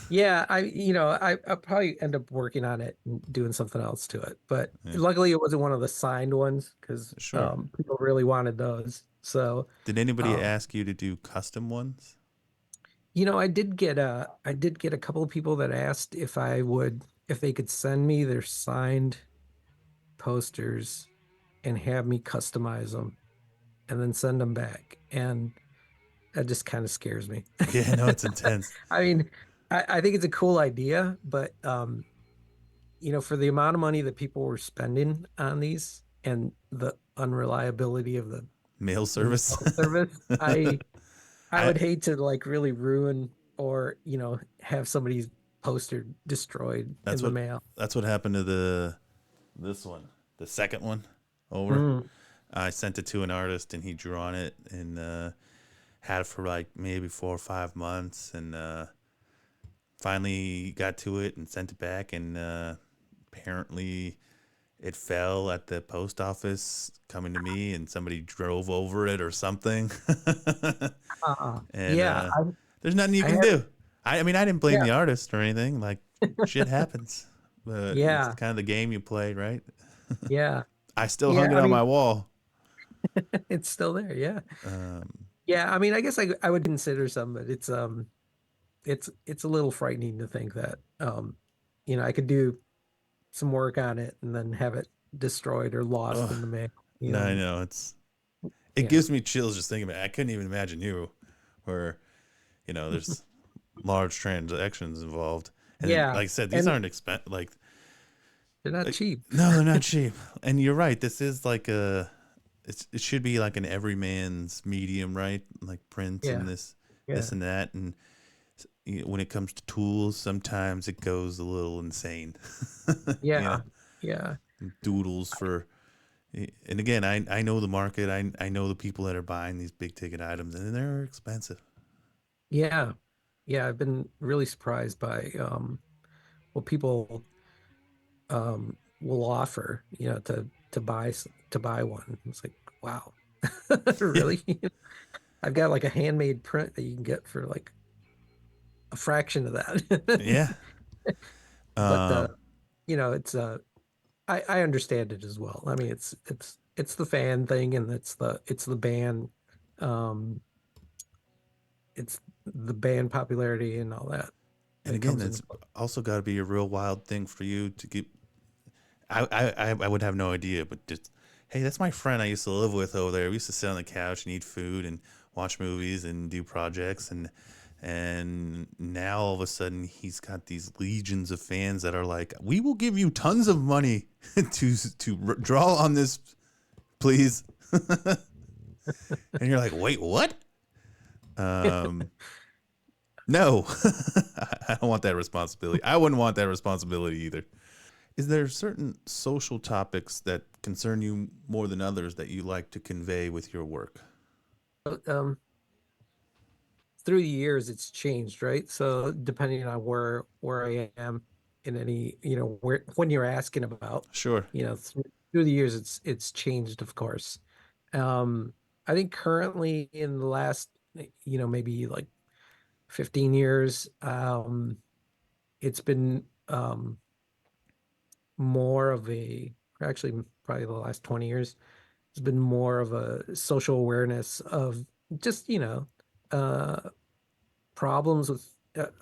Yeah, I'll probably end up working on it and doing something else to it. But Yeah, luckily it wasn't one of the signed ones because sure. people really wanted those. So Did anybody um, ask you to do custom ones? you know, I did get a couple of people that asked if they could send me their signed posters and have me customize them and then send them back. And that just kind of scares me. Yeah, no, it's intense. I mean, I think it's a cool idea, but you know, for the amount of money that people were spending on these and the unreliability of Mail the service. mail service, I I would hate to like really ruin or, you know, have somebody's poster destroyed in that's the what mail. that's what happened to this one, the second one over. Mm, I sent it to an artist and he drew on it and had it for like maybe 4 or 5 months and finally got to it and sent it back and apparently it fell at the post office coming to me and somebody drove over it or something. And yeah, there's nothing you I can have, do. I mean, I didn't blame yeah, the artist or anything. Like, shit happens. But it's yeah, kind of the game you play, right? yeah, I still hung yeah. it I on my mean, wall. it's still there. Yeah, Um, yeah. I mean, I guess I would consider some, but it's a little frightening to think that you know, I could do some work on it and then have it destroyed or lost oh, in the mail. You no, I know, know. It yeah, gives me chills just thinking about it. I couldn't even imagine you where, there's large transactions involved. And yeah, like I said, these and aren't expensive. they're not Like, cheap. no, they're not cheap. And you're right. This is like it should be like an everyman's medium, right? Like print and Yeah, this yeah, and that. And when it comes to tools, sometimes it goes a little insane. you know, yeah, yeah, doodles for. And again, I know the market. I know the people that are buying these big ticket items, and they're expensive. yeah, yeah. I've been really surprised by what people will offer, you know, to buy one. It's like, wow, Yeah, really? I've got like a handmade print that you can get for like a fraction of that. yeah. But Um, you know, I understand it as well. I mean, it's the fan thing and it's the band um it's the band popularity and all that and that again, comes into it's play. also got to be a real wild thing for you to keep. I would have no idea, but just hey, that's my friend I used to live with over there. We used to sit on the couch and eat food and watch movies and do projects and now all of a sudden he's got these legions of fans that are like, we will give you tons of money to draw on this, please. And you're like, wait, what? Um, no, I don't want that responsibility. I wouldn't want that responsibility either. Is there certain social topics that concern you more than others that you like to convey with your work? Um through the years it's changed, right? So depending on where I am in any, you know, where when you're asking about, Sure. you know, through the years it's changed, of course. Um I think currently in the last, you know, maybe like 15 years, it's been more of a, actually probably the last 20 years, it's been more of a social awareness of just, you know, uh, problems with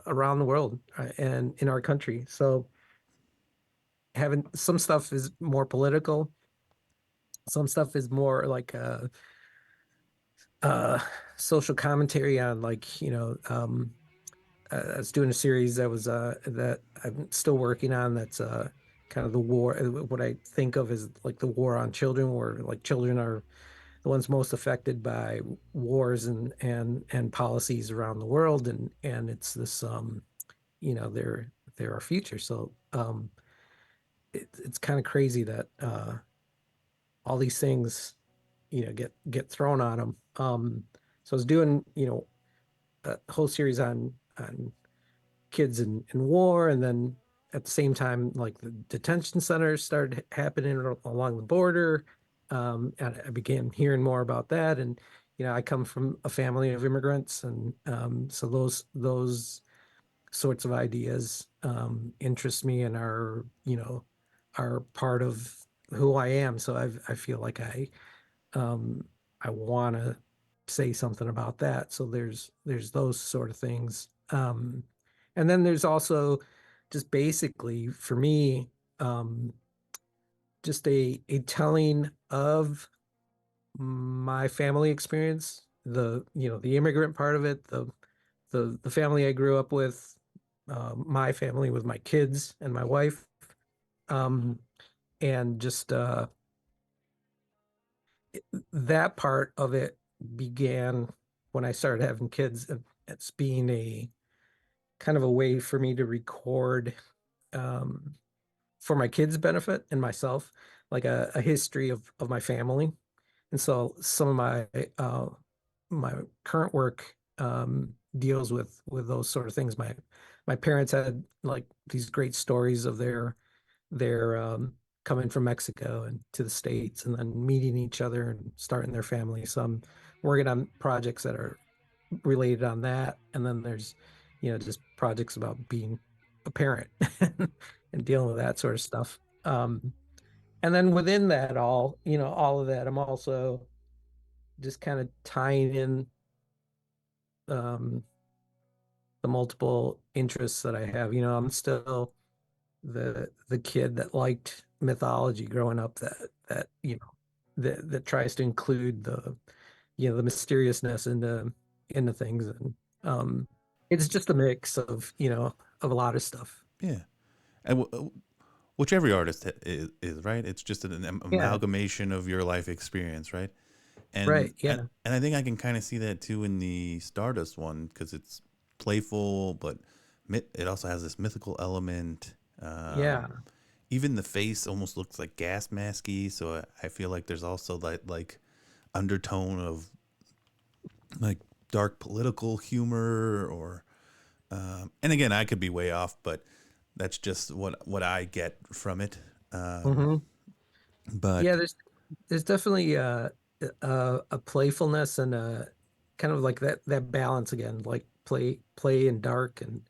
around the world and in our country. So having some stuff is more political, some stuff is more like uh, social commentary on like, I was doing a series that I'm still working on. That's kind of the war. What I think of as like the war on children, where like children are the ones most affected by wars and policies around the world, and it's this they're our future. So it's kind of crazy that all these things get thrown on them. So I was doing a whole series on kids in war, and then at the same time, like the detention centers started happening along the border. And I began hearing more about that, and I come from a family of immigrants, and so those sorts of ideas interest me and are part of who I am. So I feel like um, I want to say something about that. So there's those sort of things. And then there's also just basically for me, um, just a telling of my family experience, the immigrant part of it, the family I grew up with, my family with my kids and my wife, um, and just that part of it began when I started having kids. It's being a kind of a way for me to record um, for my kids' benefit and myself, like a history of my family. And so some of my current work deals with those sort of things. My parents had like these great stories of their coming from Mexico and to the States and then meeting each other and starting their family. So I'm working on projects that are related on that. And then there's, just projects about being a parent and dealing with that sort of stuff. And then within that all of that, I'm also just kind of tying in um, the multiple interests that I have. I'm still the kid that liked mythology growing up that tries to include the mysteriousness into things, and it's just a mix of a lot of stuff. Yeah. And which every artist is, right? It's just an Yeah, amalgamation of your life experience, right? right. And Yeah, and I think I can kind of see that too in the Stardust one because it's playful, but it also has this mythical element. yeah, Even the face almost looks like gas masky, so I feel like there's also like undertone of like dark political humor or and again I could be way off, but that's just what I get from it. Um, hmm yeah. but There's definitely a playfulness and a kind of like that balance again, like play and dark, and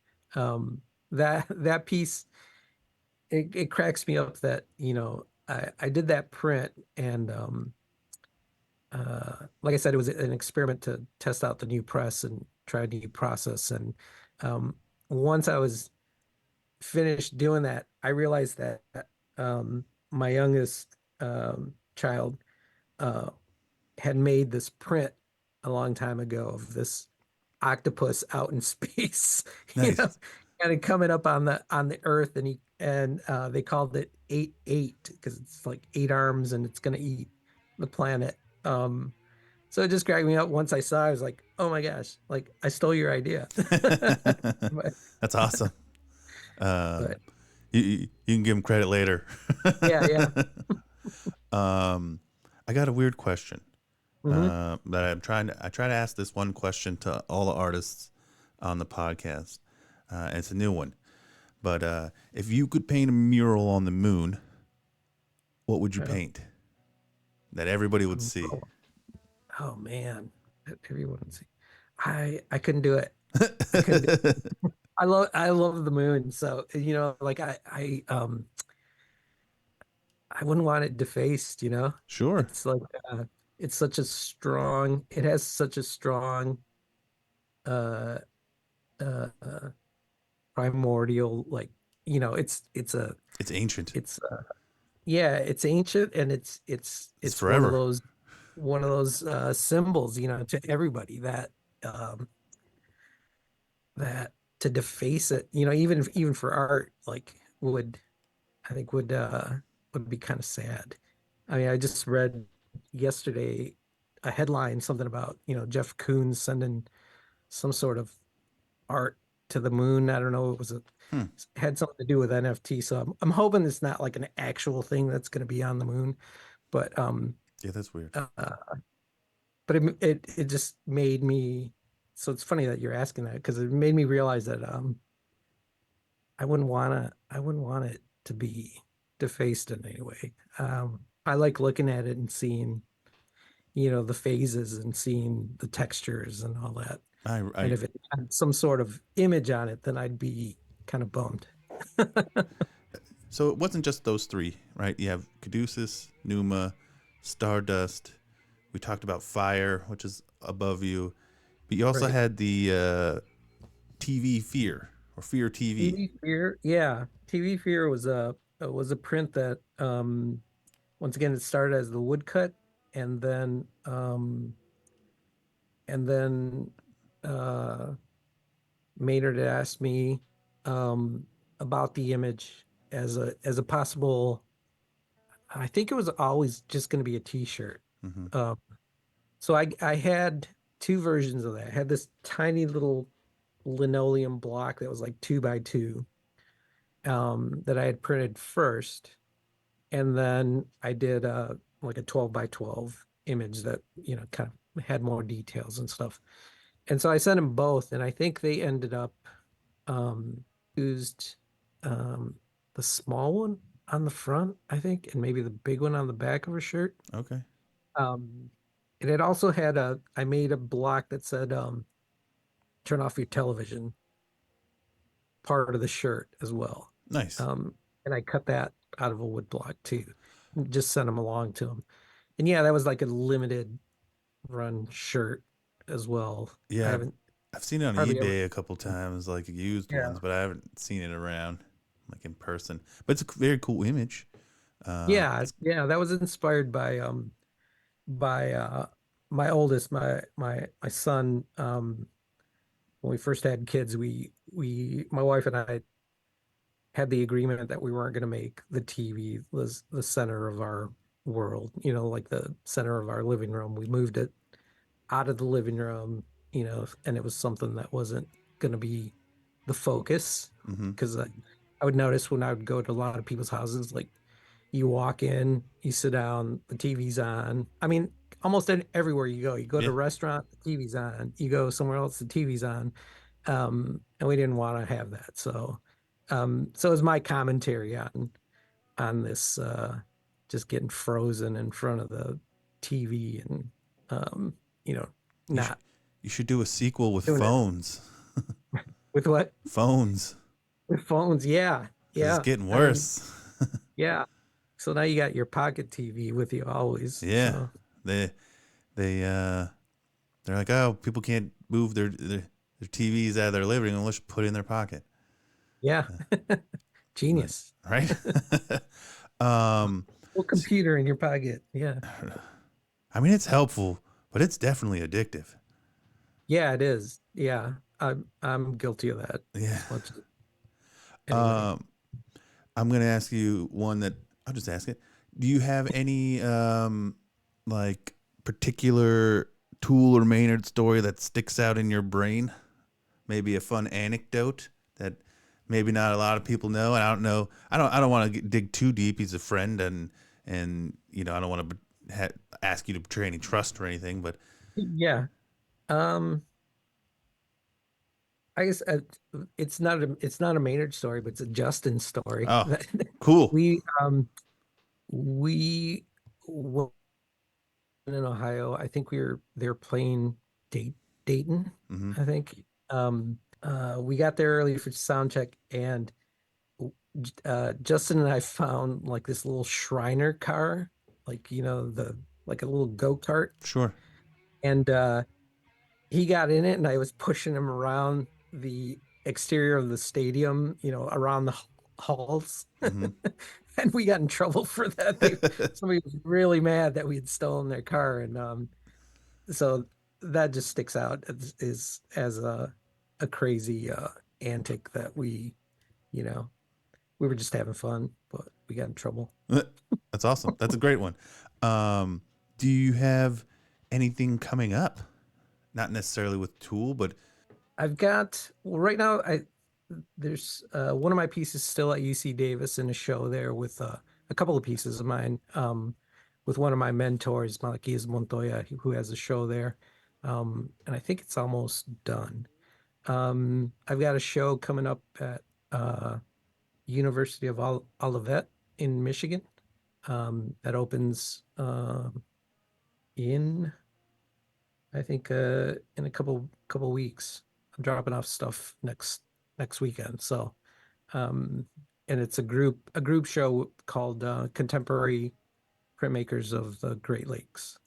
that piece it cracks me up that I did that print, and like I said, it was an experiment to test out the new press and try a new process. And once I was finished doing that, I realized that my youngest child uh, had made this print a long time ago of this octopus out in space, nice. kind of coming up on the Earth, and they called it 8-8 because it's like 8 arms and it's gonna eat the planet. So it just cracked me up once I saw. I was like, oh my gosh, like I stole your idea. But, That's awesome. but You can give him credit later. yeah, yeah. I got a weird question. Hmm. That I try to ask this one question to all the artists on the podcast. And it's a new one. But if you could paint a mural on the moon, what would you Yeah. paint that everybody would see? Oh, oh, man, everyone see. I couldn't do it. I couldn't. I love the moon. So like I wouldn't want it defaced. Sure. It's like it's such a strong. It has such a strong uh primordial, like, it's It's ancient. it's yeah, it's ancient, and It's it's forever. one of those symbols, to everybody, um that to deface it, even for art, like, would I think would be kind of sad. I mean, I just read yesterday a headline, something about, Jeff Koons sending some sort of art to the moon. I don't know, Hmm. had something to do with NFT. So I'm hoping it's not like an actual thing that's going to be on the moon, but Yeah, that's weird. it just made me. So it's funny that you're asking that, because it made me realize that I wouldn't want it to be defaced in any way. I like looking at it and seeing, the phases and seeing the textures and all that. And I if it had some sort of image on it, then I'd be kind of bummed. So it wasn't just those three, right? You have Caduceus, Numa, Stardust. We talked about Fire, which is above you, but you also Right. had the TV Fear or Fear TV. TV Fear, yeah. TV Fear was a print that, once again, it started as the woodcut, and then uh Maynard asked me about the image as a possible. I think it was always just going to be a t-shirt. Mm-hmm. Um, so I had two versions of that. I had this tiny little linoleum block that was like 2 by 2, that I had printed first, and then I did like a 12 by 12 image that, kind of had more details and stuff. And so I sent them both, and I think they ended up used um, the small one on the front, I think, and maybe the big one on the back of her shirt. Okay. Um, and it also had I made a block that said, turn off your television, part of the shirt as well. Nice. And I cut that out of a wood block too, just sent them along to him. And yeah, that was like a limited run shirt as well. I Yeah, haven't I've seen it on hardly ever. eBay a couple times, like used Yeah. ones, but I haven't seen it around like in person. But it's a very cool image. Yeah, It's yeah, that was inspired by my oldest, my son. When we first had kids, we my wife and I had the agreement that we weren't going to make the TV was the center of our world, like the center of our living room. We moved it out of the living room, and it was something that wasn't going to be the focus. mm-hmm. Because I would notice when I would go to a lot of people's houses, like, you walk in, you sit down, the TV's on. I mean, almost everywhere you go. You go to Yeah, a restaurant, the TV's on. You go somewhere else, the TV's on. And we didn't want to have that. So it was my commentary on this, just getting frozen in front of the TV, and um, you know, you sh- not you should do a sequel with doing it phones. with what? Phones, With phones. Yeah. because it's Yeah. getting I mean, worse. yeah. So now you got your pocket TV with you always. Yeah, So they they they're like, oh, people can't move their TVs out of their living room unless you put it in their pocket. yeah. But, Genius. right? um, Little computer in your pocket. Yeah. I mean, it's helpful, but it's definitely addictive. Yeah, it is. Yeah. I'm guilty of that Yeah. as much anyway. Um, I'm gonna ask you one that I'll just ask it. Do you have any like particular Tool or Maynard story that sticks out in your brain? Maybe a fun anecdote that maybe not a lot of people know. And I don't know. I don't want to dig too deep. He's a friend, and I don't want to ask you to betray any trust or anything. But Yeah. Um, I guess it's not a Maynard story, but it's a Justin story. oh, cool. We we were in Ohio. I think they're playing Dayton, Mm-hmm. I think. We got there early for sound check, and Justin and I found like this little Shriner car, like, the like a little go-kart, Sure. and he got in it, and I was pushing him around the exterior of the stadium, around the halls. Mm-hmm. And we got in trouble for that. Somebody was really mad that we had stolen their car. And so that just sticks out as a crazy antic that you know, we were just having fun, but we got in trouble. That's awesome. That's a great one. Do you have anything coming up? Not necessarily with Tool, but I've got, well, right now, there's one of my pieces still at UC Davis in a show there with a couple of pieces of mine, with one of my mentors, Malaquias Montoya, who has a show there. And I think it's almost done. I've got a show coming up at University of Olivet in Michigan, that opens in, I think, in a couple weeks. I'm dropping off stuff next weekend. So, and it's a group show called Contemporary Printmakers of the Great Lakes.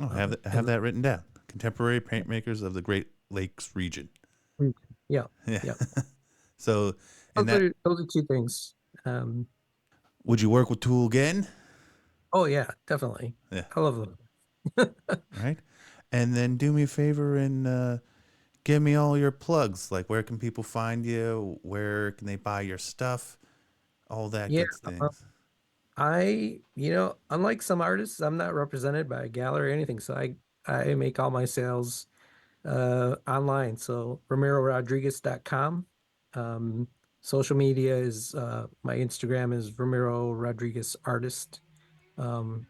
oh, have that written down. Contemporary Printmakers of the Great Lakes region. Yeah, Yeah. yeah. So, and Those are two things. Would you work with Tool again? Oh yeah, definitely. Yeah. I love them. Right. And then do me a favor and give me all your plugs. Like, where can people find you? Where can they buy your stuff? All that Yeah, good things. unlike some artists, I'm not represented by a gallery or anything. So I make all my sales online. So RamiroRodriguez.com. Social media is my Instagram is Ramiro Rodriguez Artist. And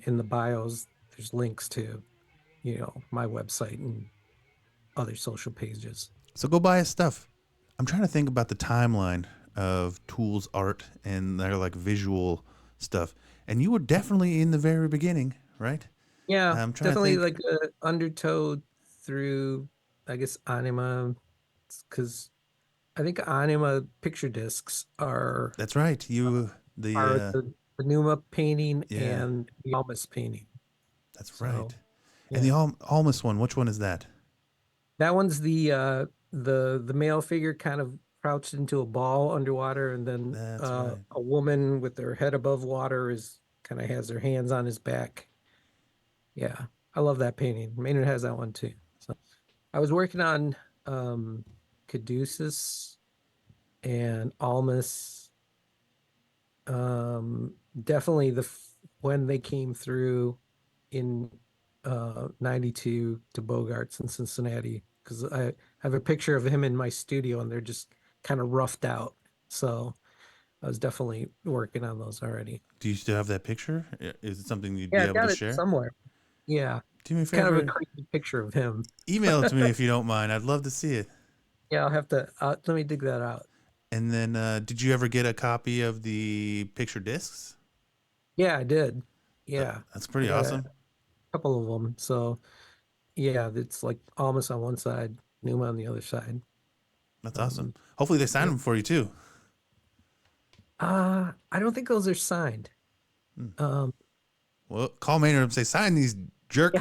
in the bios, there's links to, my website and other social pages. So go buy his stuff. I'm trying to think about the timeline of Tool's art and their like visual stuff. And you were definitely in the very beginning, right? Yeah, I'm trying definitely to think. like undertow through, I guess, Anima, because I think Anima picture discs are That's right. You the Numa painting yeah, and the Almas painting. that's So right. yeah, And the Almas one, which one is that? that one's the male figure kind of crouched into a ball underwater, and then That's right. a woman with her head above water is kind of has her hands on his back. Yeah, I love that painting. Maynard has that one too. So I was working on Caduceus and Almas. Definitely when they came through in 92 to Bogarts in Cincinnati, because I have a picture of him in my studio and they're just kind of roughed out. So I was definitely working on those already. Do you still have that picture? Is it something you'd be Yeah, I've able got to it share? somewhere. Yeah, Do me a it's kind of a favor. creepy picture of him. Email it to me if you don't mind. I'd love to see it. Yeah, I'll have to let me dig that out. And then, did you ever get a copy of the picture discs? Yeah, I did. Yeah, That's pretty I got awesome. a couple of them. So yeah, it's like Almas on one side, Numa on the other side. That's awesome. Hopefully they sign Yeah. them for you too. I don't think those are signed. Um, Well, call Maynard and say, sign these jerk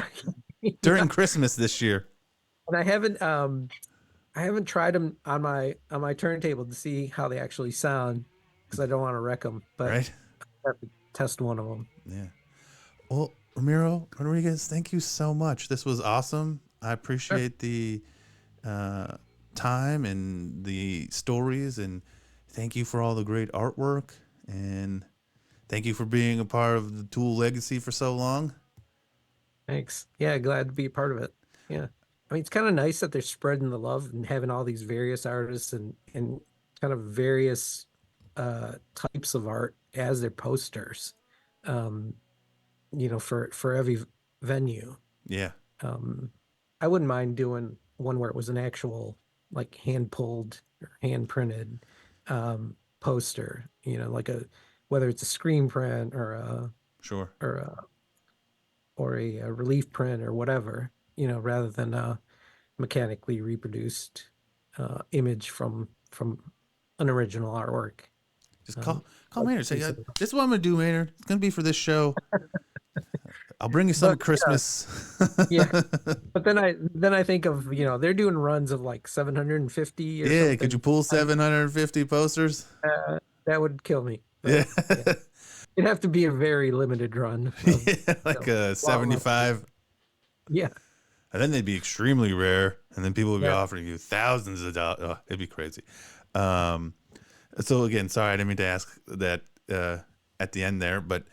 yeah, during Christmas this year. and I haven't tried them on my turntable to see how they actually sound because I don't want to wreck them. But Right? I have to test one of them. Yeah. Well, Ramiro Rodriguez, thank you so much. This was awesome. I Sure. appreciate the time and the stories, and thank you for all the great artwork, and thank you for being a part of the Tool legacy for so long. Thanks. Yeah, glad to be a part of it. Yeah. I mean, it's kind of nice that they're spreading the love and having all these various artists and kind of various types of art as their posters, um, for every venue. Yeah. I wouldn't mind doing one where it was an actual like hand pulled or hand printed poster, like whether it's a screen print or Sure. a a relief print or whatever, rather than a mechanically reproduced image from an original artwork. Just call Like Maynard. Say, you said. this is what I'm gonna do, Maynard. It's gonna be for this show. I'll bring you some But at Christmas. yeah, but then I think of, they're doing runs of like 750 or Yeah, something. could you pull 750 posters? That would kill me. Yeah. It'd have to be a very limited run. Yeah, like a 75. Yeah. And then they'd be extremely rare. And then people would be Yeah. offering you thousands of dollars. Oh, it'd be crazy. So again, sorry, I didn't mean to ask that at the end there, but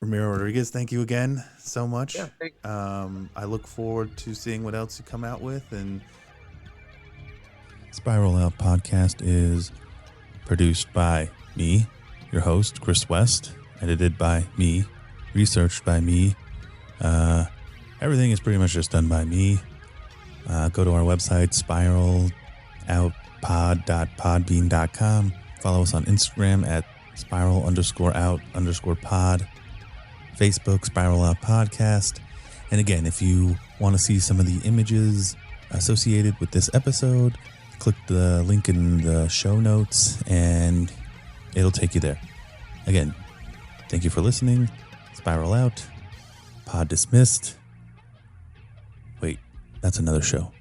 Ramiro Rodriguez, thank you again so much. Yeah, thanks. I look forward to seeing what else you come out with. And Spiral Out Podcast is produced by me, your host, Chris West, edited by me, researched by me. Everything is pretty much just done by me. Go to our website, spiraloutpod.podbean.com. Follow us on Instagram at spiral_out_pod. Facebook, Spiral Out Podcast. And again, if you want to see some of the images associated with this episode, click the link in the show notes and it'll take you there. Again, thank you for listening. Spiral Out. Pod dismissed. Wait, that's another show.